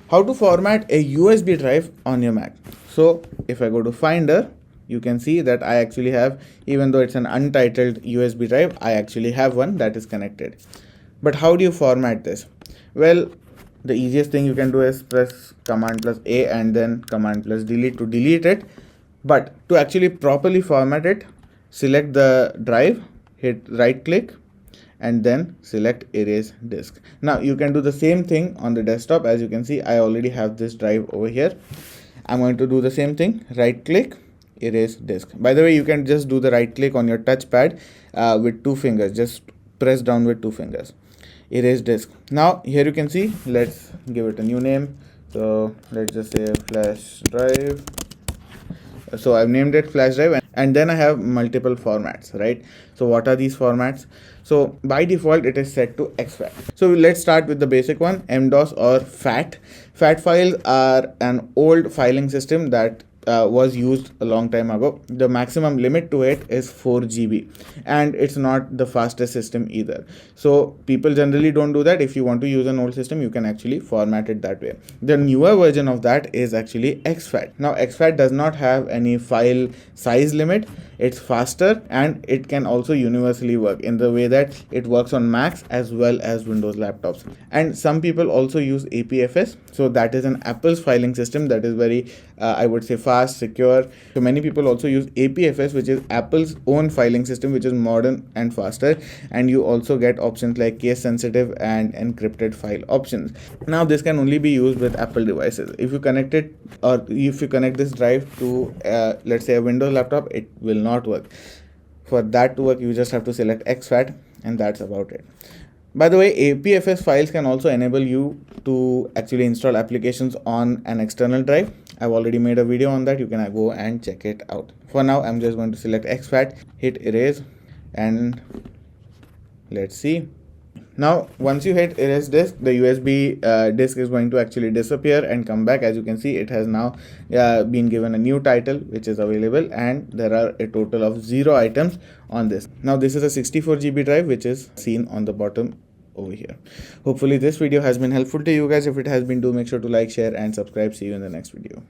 How to format a USB drive on your Mac. So if I go to Finder, you can see that I actually have, even though it's an untitled USB drive, I actually have one that is connected. But how do you format this? Well, the easiest thing you can do is press Command plus A and then Command plus delete to delete it. But to actually properly format it, select the drive, hit right click, and then select erase disk. Now you can do the same thing on the desktop. As you can see, I already have this drive over here. I'm going to do the same thing, right click, erase disk. By the way, you can just do the right click on your touchpad with 2 fingers. Just press down with 2 fingers, erase disk. Now here you can see, let's give it a new name. So let's just say flash drive. So I've named it flash drive, and then I have multiple formats, right? So what are these formats? So by default it is set to exFAT. So let's start with the basic one, MDOS or FAT. FAT files are an old filing system that was used a long time ago. The maximum limit to it is 4 GB, and it's not the fastest system either. So people generally don't do that. If you want to use an old system, you can actually format it that way. The newer version of that is actually exFAT. Now exFAT does not have any file size limit. It's faster, and it can also universally work in the way that it works on Macs as well as Windows laptops. And some people also use APFS. So that is an Apple's filing system that is very I would say fast, secure. So many people also use APFS, which is Apple's own filing system, which is modern and faster, and you also get options like case sensitive and encrypted file options. Now this can only be used with Apple devices. If you connect it, or if you connect this drive to let's say a Windows laptop, it will not work. For that to work, you just have to select exFAT, and that's about it. By the way, APFS files can also enable you to actually install applications on an external drive. I've already made a video on that. You can go and check it out. For now, I'm just going to select exFAT, hit erase, and let's see. Now, once you hit erase disk, the USB disk is going to actually disappear and come back. As you can see, it has now been given a new title, which is available, and there are a total of 0 items on this. Now, this is a 64 GB drive, which is seen on the bottom over here. Hopefully, this video has been helpful to you guys. If it has been, do make sure to like, share, and subscribe. See you in the next video.